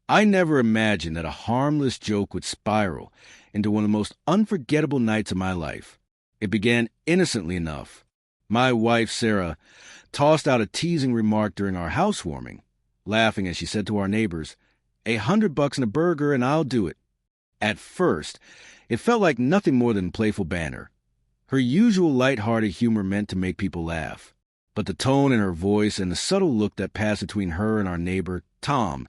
I never imagined that a harmless joke would spiral into one of the most unforgettable nights of my life. It began innocently enough. My wife, Sarah, tossed out a teasing remark during our housewarming, laughing as she said to our neighbors, $100 and a burger and I'll do it. At first, it felt like nothing more than playful banter. Her usual light-hearted humor meant to make people laugh. But the tone in her voice and the subtle look that passed between her and our neighbor, Tom,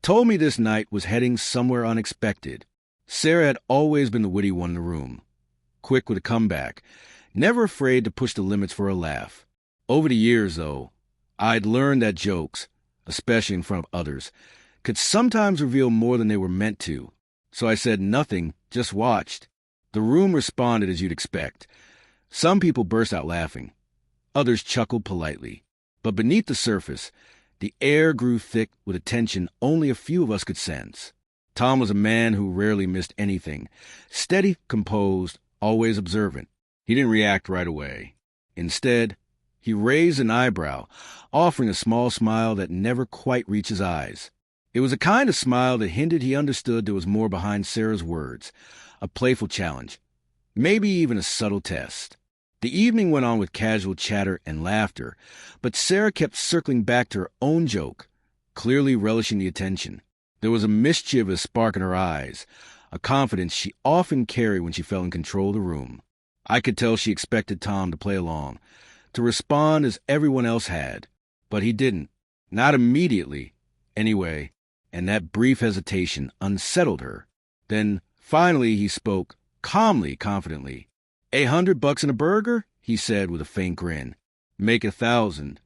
told me this night was heading somewhere unexpected. Sarah had always been the witty one in the room, quick with a comeback, never afraid to push the limits for a laugh. Over the years, though, I'd learned that jokes, especially in front of others, could sometimes reveal more than they were meant to. So I said nothing, just watched. The room responded as you'd expect. Some people burst out laughing. Others chuckled politely. But beneath the surface, the air grew thick with a tension only a few of us could sense. Tom was a man who rarely missed anything. Steady, composed, always observant. He didn't react right away. Instead, he raised an eyebrow, offering a small smile that never quite reached his eyes. It was a kind of smile that hinted he understood there was more behind Sarah's words, a playful challenge, maybe even a subtle test. The evening went on with casual chatter and laughter, but Sarah kept circling back to her own joke, clearly relishing the attention. There was a mischievous spark in her eyes, a confidence she often carried when she felt in control of the room. I could tell she expected Tom to play along, to respond as everyone else had, but he didn't. Not immediately, anyway, and that brief hesitation unsettled her. Then, finally, he spoke, calmly, confidently. $100 and a burger? He said with a faint grin. Make 1,000.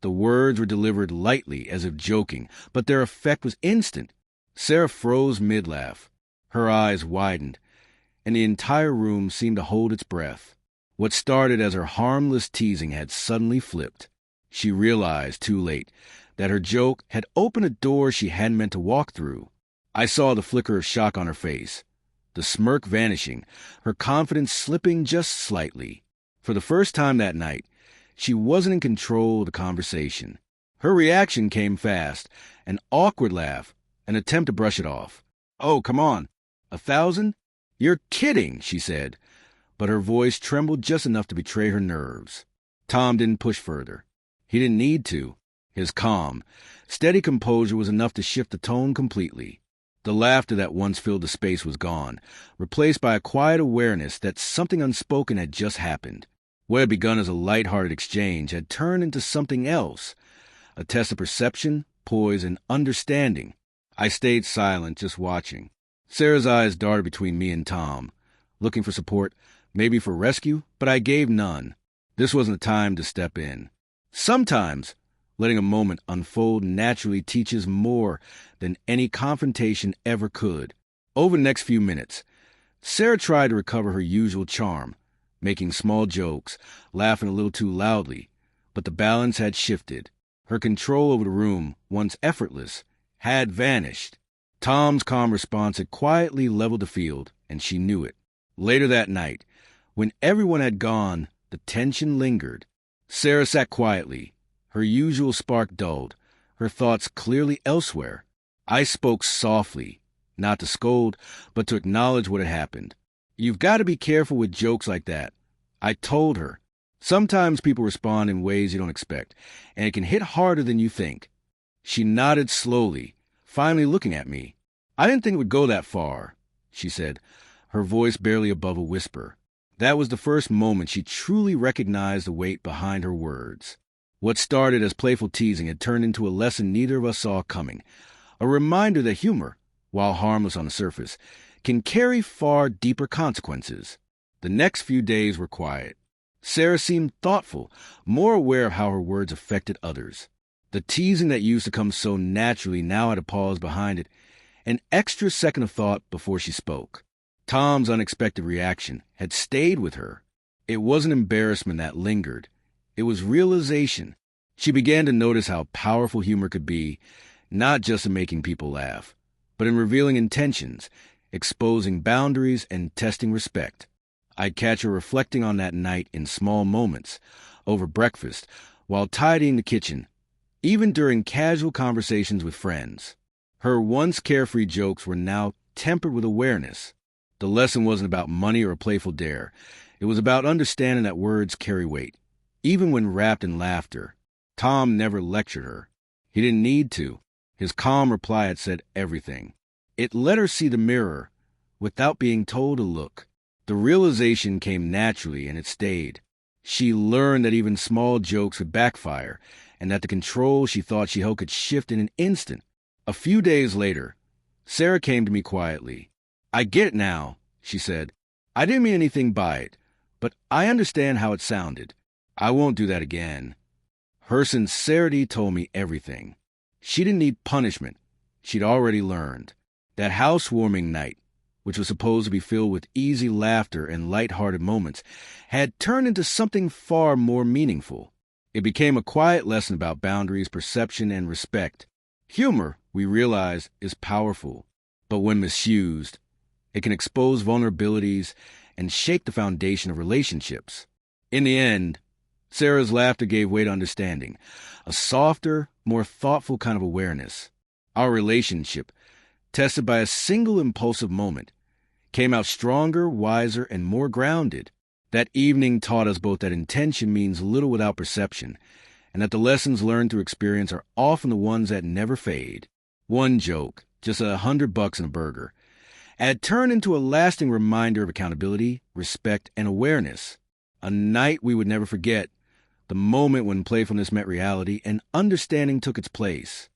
The words were delivered lightly, as if joking, but their effect was instant. Sarah froze mid-laugh. Her eyes widened, and the entire room seemed to hold its breath. What started as her harmless teasing had suddenly flipped. She realized, too late, that her joke had opened a door she hadn't meant to walk through. I saw the flicker of shock on her face, the smirk vanishing, her confidence slipping just slightly. For the first time that night, she wasn't in control of the conversation. Her reaction came fast, an awkward laugh, an attempt to brush it off. Oh, come on. 1,000? You're kidding, she said, but her voice trembled just enough to betray her nerves. Tom didn't push further. He didn't need to. His calm, steady composure was enough to shift the tone completely. The laughter that once filled the space was gone, replaced by a quiet awareness that something unspoken had just happened. What had begun as a light-hearted exchange had turned into something else, a test of perception, poise, and understanding. I stayed silent, just watching. Sarah's eyes darted between me and Tom, looking for support, maybe for rescue, but I gave none. This wasn't the time to step in. Sometimes, letting a moment unfold naturally teaches more than any confrontation ever could. Over the next few minutes, Sarah tried to recover her usual charm, making small jokes, laughing a little too loudly, but the balance had shifted. Her control over the room, once effortless, had vanished. Tom's calm response had quietly leveled the field, and she knew it. Later that night, when everyone had gone, the tension lingered. Sarah sat quietly, her usual spark dulled, her thoughts clearly elsewhere. I spoke softly, not to scold, but to acknowledge what had happened. You've got to be careful with jokes like that. I told her. Sometimes people respond in ways you don't expect, and it can hit harder than you think. She nodded slowly, finally looking at me. I didn't think it would go that far, she said, her voice barely above a whisper. That was the first moment she truly recognized the weight behind her words. What started as playful teasing had turned into a lesson neither of us saw coming, a reminder that humor, while harmless on the surface, can carry far deeper consequences. The next few days were quiet. Sarah seemed thoughtful, more aware of how her words affected others. The teasing that used to come so naturally now had a pause behind it, an extra second of thought before she spoke. Tom's unexpected reaction had stayed with her. It wasn't embarrassment that lingered. It was realization. She began to notice how powerful humor could be, not just in making people laugh, but in revealing intentions, exposing boundaries, and testing respect. I'd catch her reflecting on that night in small moments, over breakfast, while tidying the kitchen, even during casual conversations with friends. Her once carefree jokes were now tempered with awareness. The lesson wasn't about money or a playful dare. It was about understanding that words carry weight, even when wrapped in laughter. Tom never lectured her. He didn't need to. His calm reply had said everything. It let her see the mirror without being told to look. The realization came naturally, and it stayed. She learned that even small jokes would backfire, and that the control she thought she held could shift in an instant. A few days later, Sarah came to me quietly. "I get it now," she said. "I didn't mean anything by it, but I understand how it sounded. I won't do that again." Her sincerity told me everything. She didn't need punishment. She'd already learned. That housewarming night, which was supposed to be filled with easy laughter and light-hearted moments, had turned into something far more meaningful. It became a quiet lesson about boundaries, perception, and respect. Humor, we realize, is powerful, but when misused, it can expose vulnerabilities and shake the foundation of relationships. In the end, Sarah's laughter gave way to understanding, a softer, more thoughtful kind of awareness. Our relationship, tested by a single impulsive moment, came out stronger, wiser, and more grounded. That evening taught us both that intention means little without perception, and that the lessons learned through experience are often the ones that never fade. One joke, just $100 and a burger, had turned into a lasting reminder of accountability, respect, and awareness. A night we would never forget, the moment when playfulness met reality and understanding took its place.